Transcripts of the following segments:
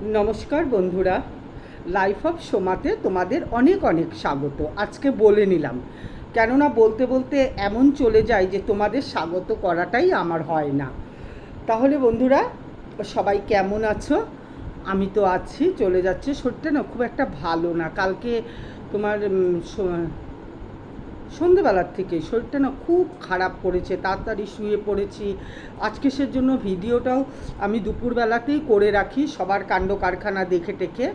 নমস্কার বন্ধুরা, life of সোমাতে তোমাদের অনেক অনেক স্বাগত। আজকে বলে নিলাম, কেননা বলতে বলতে এমন চলে যায় যে তোমাদের স্বাগত করাটাই আমার হয় না। তাহলে বন্ধুরা, সবাই কেমন আছো? আমি তো আছি, চলে যাচ্ছে। শরীরটা না খুব একটা ভালো না। কালকে তোমার সন্ধেবেলার থেকে শরীরটা না খুব খারাপ করেছে, তাড়াতাড়ি শুয়ে পড়েছি। আজকে সেজন্য ভিডিওটাও আমি দুপুরবেলাতেই করে রাখি, সবার কাণ্ড কারখানা দেখে টেকে,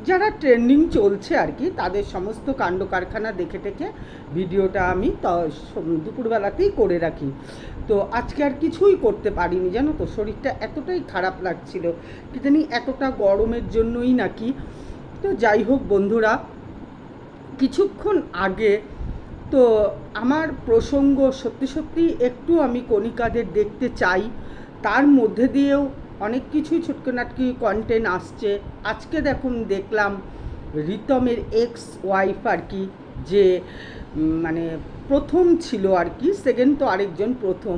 যারা ট্রেন্ডিং চলছে আর কি, তাদের সমস্ত কাণ্ড কারখানা দেখে টেকে ভিডিওটা আমি দুপুরবেলাতেই করে রাখি। তো আজকে আর কিছুই করতে পারিনি, জানো তো, শরীরটা এতটাই খারাপ লাগছিল, কি জানি এতটা গরমের জন্যই নাকি। তো যাই হোক বন্ধুরা, কিছুক্ষণ আগে তো আমার প্রসঙ্গ সত্যি সত্যি একটু আমি কণিকাদের দেখতে চাই, তার মধ্যে দিয়েও অনেক কিছুই ছোটকনাটকি কন্টেন্ট আসছে। আজকে দেখলাম রিতমের এক্স ওয়াইফ আর কি, যে মানে প্রথম ছিল আর কি, সেকেন্ড তো আরেকজন, প্রথম,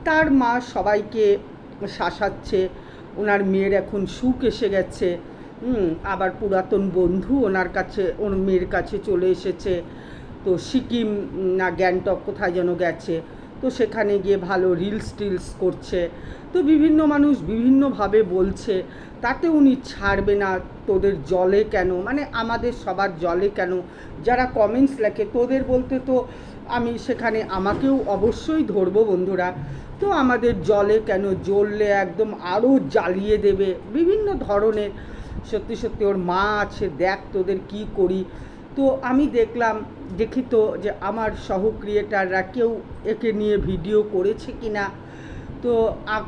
তার মা সবাইকে শাসাচ্ছে। ওনার মেয়ের এখন সুখ এসে গেছে, আবার পুরাতন বন্ধু ওনার কাছে, ওর মেয়ের কাছে চলে এসেছে। তো সিকিম না গ্যাংটক কোথায় যেন গেছে, তো সেখানে গিয়ে ভালো রিলস টিলস করছে। তো বিভিন্ন মানুষ বিভিন্নভাবে বলছে, তাতে উনি ছাড়বে না। তোদের জলে কেন, মানে আমাদের সবার জলে কেন, যারা কমেন্টস লেখে তোদের বলতে, তো আমি সেখানে আমাকেও অবশ্যই ধরবো বন্ধুরা। তো আমাদের জলে কেন, জ্বললে একদম আরও জ্বালিয়ে দেবে বিভিন্ন ধরনের। সত্যি সত্যি ওর মা আছে, দেখ তোদের কি করি। তো আমি দেখি তো যে আমার সহ ক্রিয়েটাররা কেউ একে নিয়ে ভিডিও করেছে কি না, তো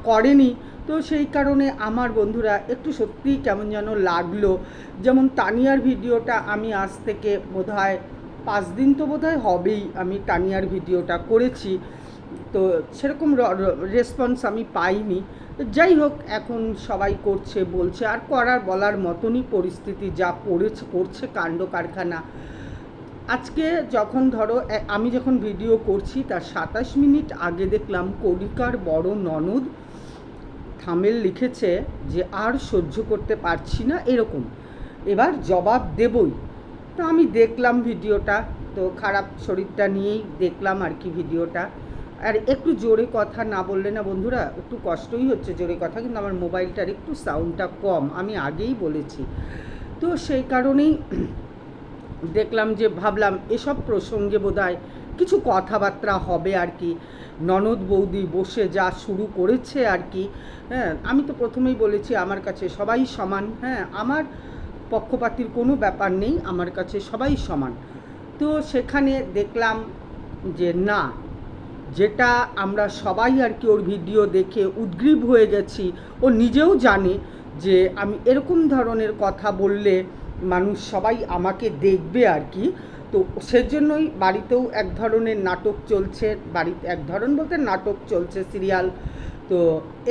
করেনি। তো সেই কারণে আমার বন্ধুরা একটু সত্যিই কেমন যেন লাগলো। যেমন তানিয়ার ভিডিওটা আমি আজ থেকে বোধহয় 5 দিন তো বোধহয় হবেই আমি তানিয়ার ভিডিওটা করেছি, তো সেরকম রেসপন্স আমি পাইনি। যাই হোক, এখন সবাই করছে, বলছে, আর করার বলার মতনই পরিস্থিতি, যা করছে কাণ্ড কারখানা। আজকে যখন ধরো আমি যখন ভিডিও করছি তার 27 মিনিট আগে দেখলাম কণিকার বড় ননদ থামেল লিখেছে যে আর সহ্য করতে পারছি না এরকম, এবার জবাব দেবই। তো আমি দেখলাম ভিডিওটা, তো খারাপ শরীরটা নিয়েই দেখলাম আর কি ভিডিওটা। আর একটু জোরে কথা না বললে না বন্ধুরা একটু কষ্টই হচ্ছে জোরে কথা, কিন্তু আমার মোবাইলটার একটু সাউন্ডটা কম, আমি আগেই বলেছি। তো সেই কারণেই দেখলাম যে ভাবলাম এসব প্রসঙ্গে বোধহয় কিছু কথাবার্তা হবে আর কি। ননদ বৌদি বসে যা শুরু করেছে আর কি, হ্যাঁ, আমি তো প্রথমেই বলেছি আমার কাছে সবাই সমান, হ্যাঁ, আমার পক্ষপাতির কোনো ব্যাপার নেই, আমার কাছে সবাই সমান। তো সেখানে দেখলাম যে না, যেটা আমরা সবাই আর কি ওর ভিডিও দেখে উদ্গ্রীব হয়ে গেছি, ও নিজেও জানে যে আমি এরকম ধরনের কথা বললে মানুষ সবাই আমাকে দেখবে আর কি। তো সেজন্যই বাড়িতেও এক ধরনের নাটক চলছে, বাড়িতে এক ধরন বলতে নাটক চলছে, সিরিয়াল। তো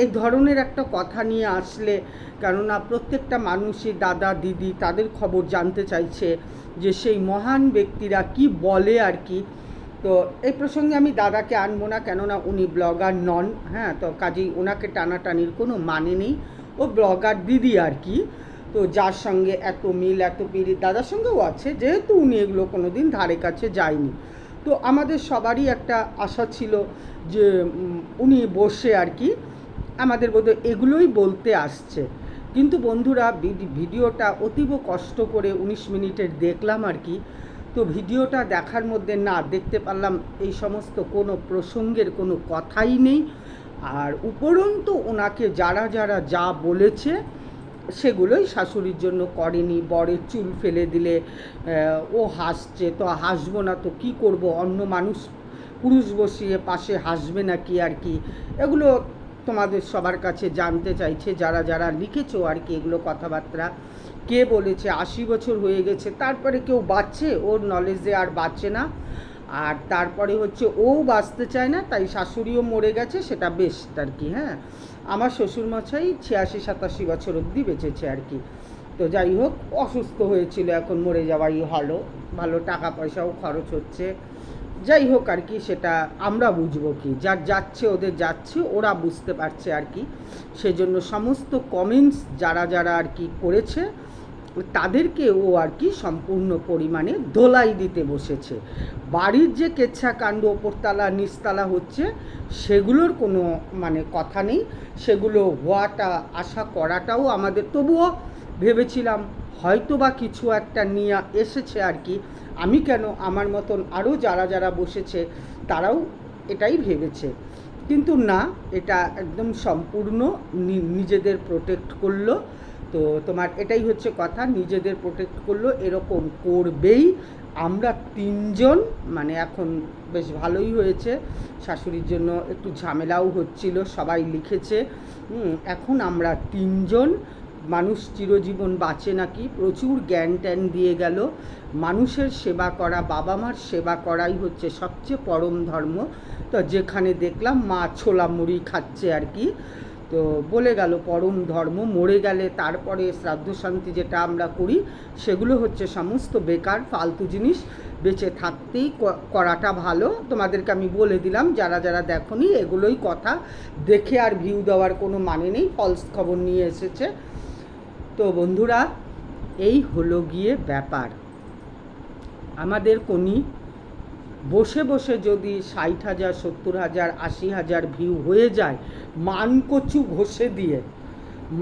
এই ধরনের একটা কথা নিয়ে আসলে, কেননা প্রত্যেকটা মানুষই দাদা দিদি তাদের খবর জানতে চাইছে যে সেই মহান ব্যক্তিরা কি বলে আর কি। তো এই প্রসঙ্গে আমি দাদাকে আনবো না, কেননা উনি ব্লগার নন, হ্যাঁ, তো কাজেই ওনাকে টানাটানির কোনো মানে নেই। ও ব্লগার দিদি আর কি, তো যার সঙ্গে এত মিল এত পিড়ি দাদার সঙ্গেও আছে, যেহেতু উনি এগুলো কোনো দিন ধারে কাছে যায়নি। তো আমাদের সবারই একটা আশা ছিল যে উনি বসে আর কি আমাদের বোধহয় এগুলোই বলতে আসছে। কিন্তু বন্ধুরা, ভিডিওটা অতীব কষ্ট করে 19 মিনিটের দেখলাম আর কি। তো ভিডিওটা দেখার মধ্যে না দেখতে পারলাম এই সমস্ত কোনো প্রসঙ্গের কোনো কথাই নেই। আর উপরন্তু ওনাকে যারা যারা যা বলেছে সেগুলোই শাশুড়ির জন্য করেনি। বরের চুল ফেলে দিলে ও হাসছে, তো হাসবো না তো কী করব, অন্য মানুষ পুরুষ বসিয়ে পাশে হাসবে না কি আর কি। এগুলো তোমাদের সবার কাছে জানতে চাইছে যারা যারা লিখেছো আর কি এগুলো কথাবার্তা। কে বলেছে 80 বছর হয়ে গেছে, তারপরে কেউ বাঁচছে, ওর নলেজে আর বাঁচে না। আর তারপরে হচ্ছে ও বাঁচতে চায় না, তাই শাশুড়িও মরে গেছে, সেটা বেস্ট আর কি। হ্যাঁ, আমার শ্বশুরমশাই 86-87 বছর অবধি বেঁচেছে আর কি। তো যাই হোক, অসুস্থ হয়েছিল, এখন মরে যাওয়াই ভালো, ভালো টাকা পয়সাও খরচ হচ্ছে। যাই হোক আর কি, সেটা আমরা বুঝবো কি, যার যাচ্ছে ওদের যাচ্ছে, ওরা বুঝতে পারছে আর কি। সেজন্য সমস্ত কমেন্টস যারা যারা আর কি করেছে তাদেরকে ও আর কি সম্পূর্ণ পরিমাণে ধোলাই দিতে বসেছে। বাড়ির যে কেচ্ছা কাণ্ড ওপরতলা নিচতলা হচ্ছে সেগুলোর কোনো মানে কথা নেই, সেগুলো হওয়াটা আশা করাটাও আমাদের, তবুও ভেবেছিলাম হয়তো বা কিছু একটা নিয়ে এসেছে আর কি। আমি কেন, আমার মতন আরও যারা যারা বসেছে তারাও এটাই ভেবেছে, কিন্তু না, এটা একদম সম্পূর্ণ নিজেদের প্রোটেক্ট করলো। তো তোমার এটাই হচ্ছে কথা, নিজেদের প্রোটেক্ট করলো, এরকম করবেই। আমরা তিনজন মানে এখন বেশ ভালোই হয়েছে, শাশুড়ির জন্য একটু ঝামেলাও হচ্ছিল, সবাই লিখেছে। এখন আমরা তিনজন, মানুষ চিরজীবন বাঁচে নাকি, প্রচুর জ্ঞান ট্যান দিয়ে গেল। মানুষের সেবা করা, বাবা মার সেবা করাই হচ্ছে সবচেয়ে পরম ধর্ম। তো যেখানে দেখলাম মা ছোলা মুড়ি খাচ্ছে আর কি, তো বলে গেল পরম ধর্ম, মরে গেলে তারপরে শ্রাদ্ধ শান্তি যেটা আমরা করি সেগুলো হচ্ছে সমস্ত বেকার ফালতু জিনিস, বেঁচে থাকতেই করাটা ভালো। তোমাদেরকে আমি বলে দিলাম, যারা যারা দেখোনি, এগুলোই কথা, দেখে আর ভিউ দেওয়ার কোনো মানে নেই, ফলস খবর নিয়ে এসেছে। তো বন্ধুরা, এই হলো গিয়ে ব্যাপার। আমাদের কোনি বসে বসে যদি 60,000, 70,000, 80,000 ভিউ হয়ে যায়, মানকচু ঘষে দিয়ে,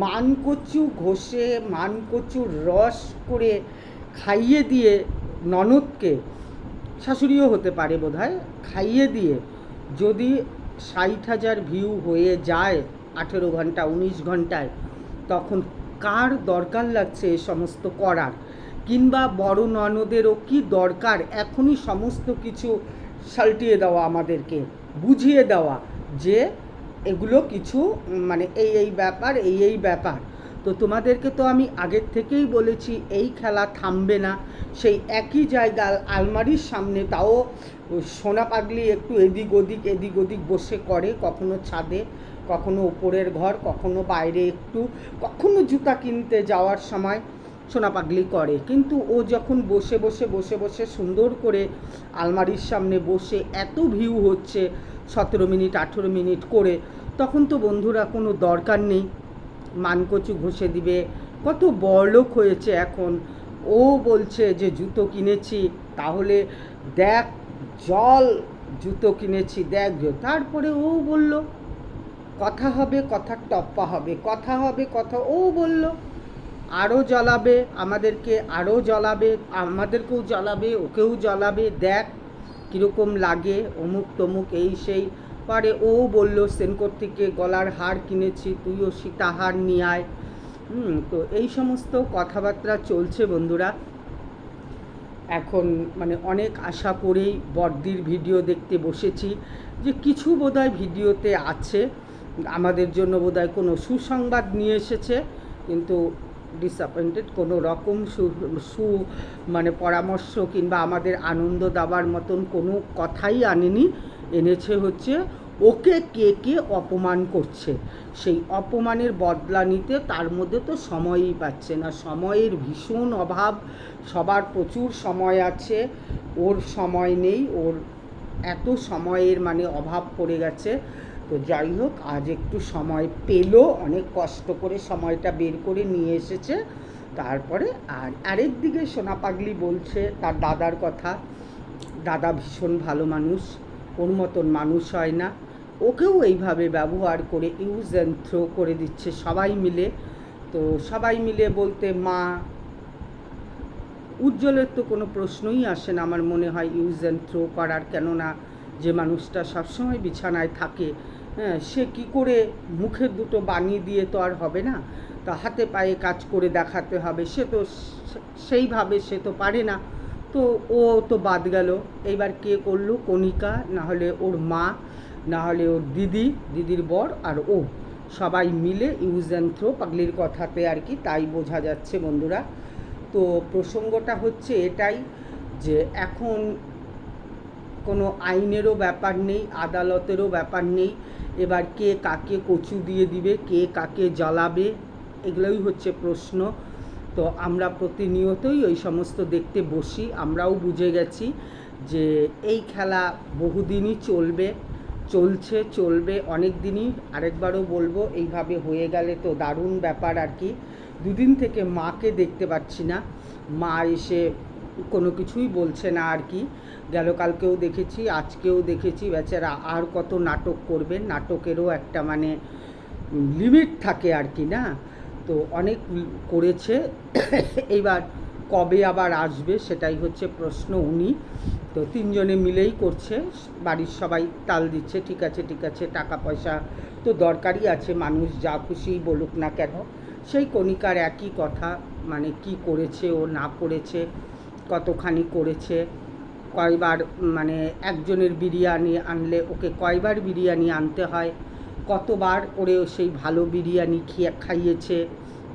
মানকচু ঘষে মানকচুর রস করে খাইয়ে দিয়ে ননদকে, শাশুড়িও হতে পারে বোধহয়, খাইয়ে দিয়ে যদি 60,000 ভিউ হয়ে যায় 18 ঘন্টা 19 ঘন্টায়, তখন কার দরকার লাগছে এ সমস্ত করার? কিংবা বড় ননদেরও কি দরকার এখনই সমস্ত কিছু সালটিয়ে দেওয়া, আমাদেরকে বুঝিয়ে দেওয়া যে এগুলো কিছু মানে এই ব্যাপার, এই ব্যাপার। তো তোমাদেরকে তো আমি আগের থেকেই বলেছি এই খেলা থামবে না। সেই একই জায়গা আলমারির সামনে, তাও সোনা পাগলি একটু এদিক ওদিক বসে করে, কখনো ছাদে, কখনো ওপরের ঘর, কখনো বাইরে একটু, কখনো জুতা কিনতে যাওয়ার সময় সোনা পাগলি করে। কিন্তু ও যখন বসে বসে সুন্দর করে আলমারির সামনে বসে এত ভিউ হচ্ছে 17 মিনিট 18 মিনিট করে, তখন তো বন্ধুরা কোনো দরকার নেই মানকচু ঘষে দিবে। কত বড়লোক হয়েছে এখন। ও বলছে যে জুতো কিনেছি, তাহলে দেখ জল, জুতো কিনেছি দেখ, তারপরে ও বলল কথা হবে, কথার টপ্পা হবে, কথা হবে কথা, ও বলল আরও জ্বলাবে আমাদেরকে, আরও জ্বলাবে, আমাদেরকেও জ্বলাবে, ওকেও জ্বলাবে, দেখ কীরকম লাগে, অমুক তমুক এই সেই। পরে ও বলল সেনকোর থেকে গলার হার কিনেছি, তুইও সীতাহার নিয়ে আয়। তো এই সমস্ত কথাবার্তা চলছে বন্ধুরা। এখন মানে অনেক আশা করেই বড়দির ভিডিও দেখতে বসেছি, যে কিছু বোধহয় ভিডিওতে আছে আমাদের জন্য বোধহয় কোনো সুসংবাদ নিয়ে এসেছে, কিন্তু ডিসঅ্যাপয়েন্টেড, কোনো রকম মানে পরামর্শ কিংবা আমাদের আনন্দ দেওয়ার মতন কোনো কথাই আনেনি। এনেছে হচ্ছে ওকে কে কে অপমান করছে, সেই অপমানের বদলা নিতে তার মধ্যে তো সময়ই পাচ্ছে না, সময়ের ভীষণ অভাব। সবার প্রচুর সময় আছে, ওর সময় নেই, ওর এত সময়ের মানে অভাব পড়ে গেছে। তো যাই হোক, আজ একটু সময় পেলো, অনেক কষ্ট করে সময়টা বের করে নিয়ে এসেছে। তারপরে আরেক দিকে সোনা পাগলি বলছে তার দাদার কথা, দাদা ভীষণ ভালো মানুষ, ওর মতন মানুষ হয় না, ওকেও এইভাবে ব্যবহার করে ইউজ অ্যান্ড থ্রো করে দিচ্ছে সবাই মিলে। তো সবাই মিলে বলতে মা, উজ্জ্বলের তো কোনো প্রশ্নই আসে না আমার মনে হয় ইউজ অ্যান্ড থ্রো করার, কেননা যে মানুষটা সবসময় বিছানায় থাকে, হ্যাঁ, সে কি করে মুখের দুটো বানিয়ে দিয়ে তো আর হবে না, তা হাতে পায়ে কাজ করে দেখাতে হবে, সে তো সেইভাবে সে তো পারে না। তো ও তো বাদ গেল, এইবার কে করলো? কণিকা, না হলে ওর মা, না হলে ওর দিদির বর, আর ও সবাই মিলে ইউজ অ্যান্ড থ্রো পাগলির কথাতে আর কি, তাই বোঝা যাচ্ছে বন্ধুরা। তো প্রসঙ্গটা হচ্ছে এটাই, যে এখন কোনো আইনেরও ব্যাপার নেই, আদালতেরও ব্যাপার নেই, এবার কে কাকে কচু দিয়ে দিবে, কে কাকে জ্বালাবে, এগুলোই হচ্ছে প্রশ্ন। তো আমরা প্রতিনিয়তই ওই সমস্ত দেখতে বসি, আমরাও বুঝে গেছি যে এই খেলা বহুদিনই চলবে অনেক দিনই। আরেকবারও বলবো, এইভাবে হয়ে গেলে তো দারুণ ব্যাপার আর কি। দুদিন থেকে মাকে দেখতে পাচ্ছি না, মা এসে কোনো কিছুই বলছে না আর কি। গেল কালকেও দেখেছি, আজকেও দেখেছি, বেচারা আর কত নাটক করবেন, নাটকেরও একটা মানে লিমিট থাকে আর কি না। তো অনেক করেছে, এইবার কবে আবার আসবে সেটাই হচ্ছে প্রশ্ন। উনি তো তিনজনে মিলেই করছে, বাড়ির সবাই তাল দিচ্ছে, ঠিক আছে, টাকা পয়সা তো দরকারই আছে, মানুষ যা খুশি বলুক না কেন। সেই কণিকার একই কথা, মানে কি করেছে ও না করেছে, কতখানি করেছে, কয়বার মানে একজনের বিরিয়ানি আনলে ওকে কয়বার বিরিয়ানি আনতে হয়, কতবার ওরেও সেই ভালো বিরিয়ানি খাইয়েছে,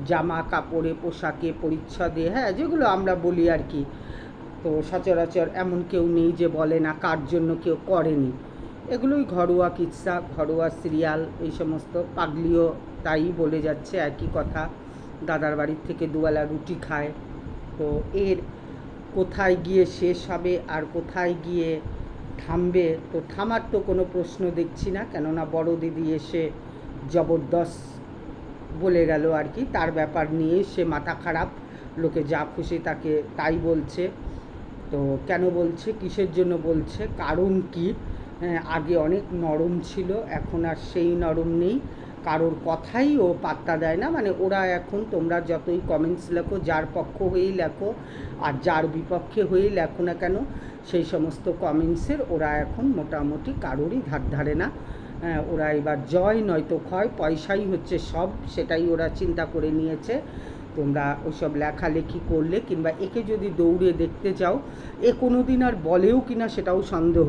জামা কাপড়ে পোশাকে পরিচ্ছদে, হ্যাঁ, যেগুলো আমরা বলি আর কি। তো সচরাচর এমন কেউ নেই যে বলে না কার জন্য কেউ করেনি। এগুলোই ঘরোয়া কিচ্ছা, ঘরোয়া সিরিয়াল, এই সমস্ত। পাগলিও তাই বলে যাচ্ছে একই কথা, দাদার বাড়ির থেকে দুবেলা রুটি খায়। তো এর কোথায় গিয়ে শেষ হবে আর কোথায় গিয়ে থামবে, তো থামার তো কোনো প্রশ্ন দেখছি না, কেননা বড় দিদি এসে জবরদস্ত বলে গেল আর কি। তার ব্যাপার নিয়ে সে মাথা খারাপ, লোকে যা খুশি তাকে তাই বলছে। তো কেন বলছে, কিসের জন্য বলছে, কারণ কি? আগে অনেক নরম ছিল, এখন আর সেই নরম নেই, কারোর কথাই ও পাত্তা দেয় না। মানে ওরা এখন, তোমরা যতই কমেন্টস লেখো, যার পক্ষ হয়েই লেখো আর যার বিপক্ষে হয়েই লেখো না কেন, সেই সমস্ত কমেন্টসের ওরা এখন মোটামুটি কারোরই ধার ধারে না। ওরা এবার জয় নয়তো ক্ষয়, পয়সাই হচ্ছে সব, সেটাই ওরা চিন্তা করে নিয়েছে। তোমরা ওইসব লেখালেখি করলে কিংবা একে যদি দৌড়ে দেখতে যাও, এ কোনো দিন আর বলেও কিনা সেটাও সন্দেহ,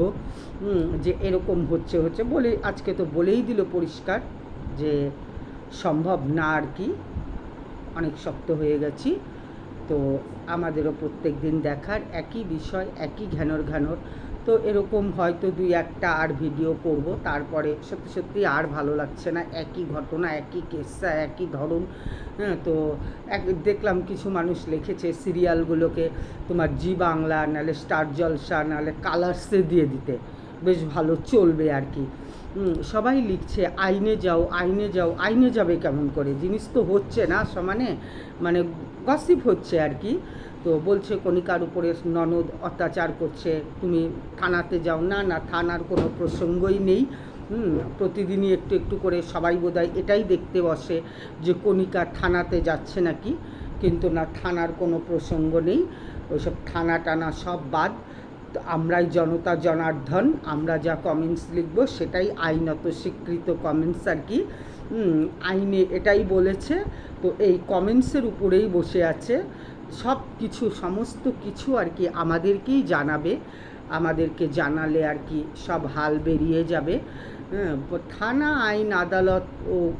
যে এরকম হচ্ছে বলে আজকে তো বলেই দিল পরিষ্কার যে সম্ভব না আর কি, অনেক শক্ত হয়ে গেছি। তো আমাদেরও প্রত্যেক দিন দেখার একই বিষয়, একই ঘ্যানর। তো এরকম হয়তো দুই একটা আর ভিডিও করব, তারপরে সত্যি আর ভালো লাগছে না, একই ঘটনা, একই কেসা, একই ধরন। হ্যাঁ, তো দেখলাম কিছু মানুষ লিখেছে সিরিয়ালগুলোকে তোমার জি বাংলা, নাহলে স্টার জলসা, নাহলে কালার্সে দিয়ে দিতে, বেশ ভালো চলবে আর কি। সবাই লিখছে আইনে যাও, আইনে যাবে কেমন করে, জিনিস তো হচ্ছে না সমানে, মানে গসিপ হচ্ছে আর কি। তো বলছে কণিকার উপরে ননদ অত্যাচার করছে, তুমি থানাতে যাও। না, থানার কোনো প্রসঙ্গই নেই। প্রতিদিনই একটু করে সবাই বোধহয় এটাই দেখতে বসে যে কণিকা থানাতে যাচ্ছে নাকি, কিন্তু না, থানার কোনো প্রসঙ্গ নেই। ওইসব থানা টানা সব বাদ। তো আমরাই জনতা জনার্দন, আমরা যা কমেন্টস লিখব সেটাই আইনত স্বীকৃত কমেন্টস আর কি। আইনে এটাই বলেছে, তো এই কমেন্টসের উপরেই বসে আছে সব কিছু, সমস্ত কিছু আর কি আমাদেরকেই জানাবে, আমাদেরকে জানালে আর কি সব হাল বেরিয়ে যাবে। থানা আইন আদালত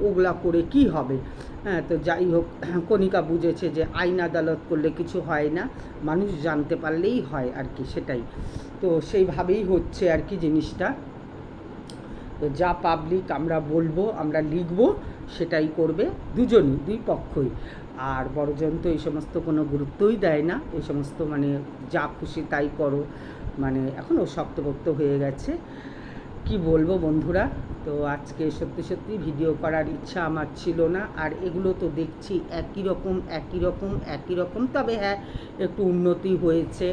ওগুলা করে কি হবে? হ্যাঁ, তো যাই হোক, কণিকা বুঝেছে যে আইন আদালত করলে কিছু হয় না, মানুষ জানতে পারলেই হয় আর কি, সেটাই। তো সেইভাবেই হচ্ছে আর কি জিনিসটা। তো যা পাবলিক আমরা বলবো, আমরা লিখব, সেটাই করবে দুজনই, দুই পক্ষই। আর বড়জন তো এই সমস্ত কোনো গুরুত্বই দেয় না, এই সমস্ত মানে যা খুশি তাই করো, মানে এখনও শক্তপোক্ত হয়ে গেছে। কি বলবো বন্ধুরা, তো আজকে সত্যি ভিডিও করার ইচ্ছা আমার ছিল না। আর এগুলো তো দেখছি একই রকম, তবে হ্যাঁ, একটু উন্নতি হয়েছে।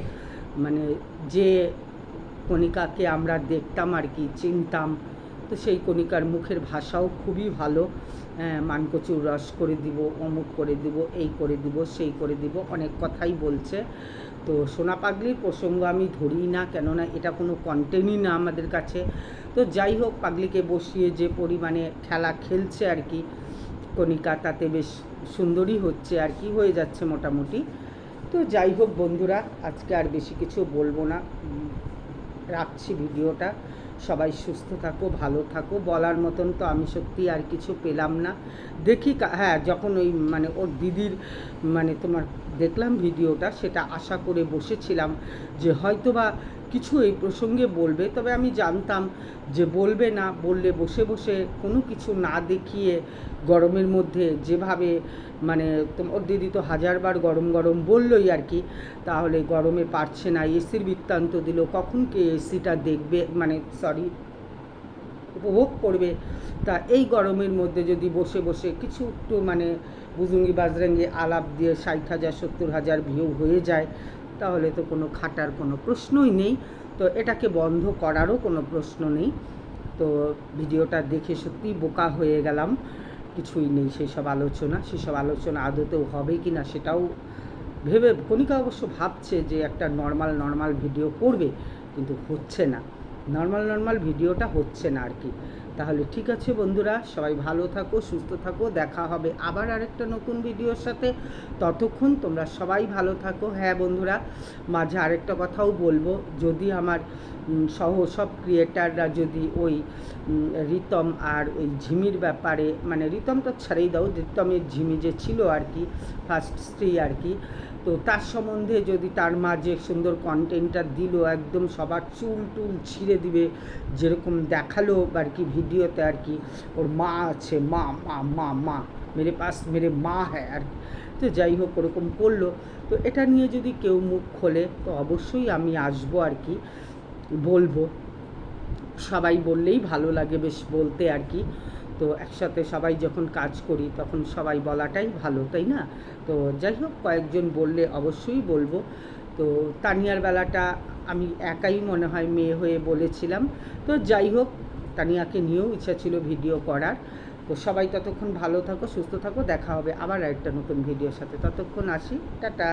মানে যে কণিকাকে আমরা দেখতাম আর কি, চিনতাম, তো সেই কণিকার মুখের ভাষাও খুবই ভালো। মানকচুর রস করে দিব, অমুক করে দিব, এই করে দিব, সেই করে দিব, অনেক কথাই বলছে। তো সোনা পাগলির প্রসঙ্গ আমি ধরিই না, কেননা এটা কোনো কন্টেন্টই না আমাদের কাছে। তো যাই হোক, পাগলিকে বসিয়ে যে পরিমাণে খেলা খেলছে আর কি কণিকা, তাতে বেশ সুন্দরই হচ্ছে আর কি, হয়ে যাচ্ছে মোটামুটি। তো যাই হোক বন্ধুরা, আজকে আর বেশি কিছু বলবো না, রাখছি ভিডিওটা। সবাই সুস্থ থাকো, ভালো থাকো, বলার মতন তো আমি সত্যি আর কিছু পেলাম না। দেখি, হ্যাঁ, যখন ওই মানে ওর দিদির মানে তোমার দেখলাম ভিডিওটা, সেটা আশা করে বসেছিলাম যে হয়তোবা কিছু এই প্রসঙ্গে বলবে, তবে আমি জানতাম যে বলবে না, বললে বসে বসে কোনো কিছু না দেখিয়ে গরমের মধ্যে যেভাবে মানে তোমার দিদি তো হাজারবার গরম গরম বললোই আর কি, তাহলে গরমে পারছে না, এসির বৃত্তান্ত দিল, কখন কে এসিটা দেখবে মানে সরি উপভোগ করবে। তা এই গরমের মধ্যে যদি বসে বসে কিছু একটু মানে বুজুঙ্গি বাজরাঙ্গি আলাপ দিয়ে 60,000 70,000 ভিউ হয়ে যায়, তাহলে তো কোনো খাটার কোনো প্রশ্নই নেই, তো এটাকে বন্ধ করারও কোনো প্রশ্ন নেই। তো ভিডিওটা দেখে সত্যিই বোকা হয়ে গেলাম, কিছুই নেই সেসব আলোচনা আদতেও হবে কি না সেটাও ভেবে, কণিকা অবশ্য ভাবছে যে একটা নর্মাল ভিডিও করবে, কিন্তু হচ্ছে না, নর্মাল ভিডিওটা হচ্ছে না আর কি। তাহলে ঠিক আছে বন্ধুরা, সবাই ভালো থাকো, সুস্থ থাকো, দেখা হবে আবার আরেকটা নতুন ভিডিওর সাথে। ততক্ষণ তোমরা সবাই ভালো থাকো। হ্যাঁ বন্ধুরা, মাঝে আরেকটা কথাও বলবো, যদি আমার সহ সব ক্রিয়েটাররা যদি ওই রিতম আর ওই ঝিমির ব্যাপারে, মানে রিতমটা ছাড়েই দাও, রিতমের ঝিমি যে ছিল আর কি ফার্স্ট স্ত্রী আর কি, তো তার সম্বন্ধে যদি তার মা যে সুন্দর কন্টেন্টটা দিল, একদম সবার চুল টুল ছিঁড়ে দিবে যেরকম দেখালো আর কি ভিডিওতে আর কি, ওর মা আছে, মা মা মা মা মেরে পাস মেরে মা হ্যাঁ আর কি, তো যাই হোক ওরকম করলো। তো এটা নিয়ে যদি কেউ মুখ খোলে তো অবশ্যই আমি আসবো আর কি, বলবো, সবাই বললেই ভালো লাগে বেশ বলতে আর কি। তো একসাথে সবাই যখন কাজ করি তখন সবাই বলাটাই ভালো, তাই না? তো যাই হোক, কয়েকজন বললে অবশ্যই বলবো। তো তানিয়ার বেলাটা আমি একাই মনে হয় মেয়ে হয়ে বলেছিলাম। তো যাই হোক, তানিয়াকে নিয়েও ইচ্ছা ছিল ভিডিও করার। তো সবাই ততক্ষণ ভালো থাকো, সুস্থ থাকো, দেখা হবে আবার একটা নতুন ভিডিওর সাথে, ততক্ষণ আসি, টাটা।